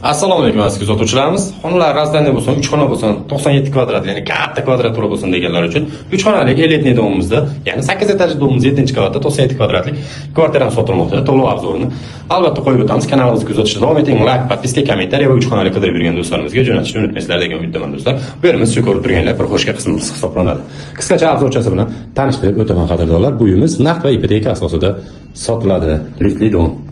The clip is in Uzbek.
Assalomu alaykum aziz kuzatuvchilarimiz. Xonalar razdanli bo'lsin, 3 xona bo'lsin, 97 kvadrat, ya'ni katta kvadratura bo'lsin deganlar uchun 3 xonalik elitniy domimizda, ya'ni 8 etajli domimiz 7-qavatda 97 kvadratlik kvartirani sotilmoqda. To'liq obzorini albatta qo'yib o'tamiz. Kanalimizni kuzatishda davom eting. Like, podpiska, kommentariy va 3 xonalik qidirib yurgan do'stlarimizga jo'natishni unutmaysizlar degan umiddaman do'stlar. Bu yerimiz shu ko'rib turganlar bir xo'shga qismimiz hisoblanadi. Qisqacha obzorchasi bilan tanishtirib o'taman qadrdonlar. Bu uyimiz naqd va ipoteka asosida sotiladi. Liftli dom.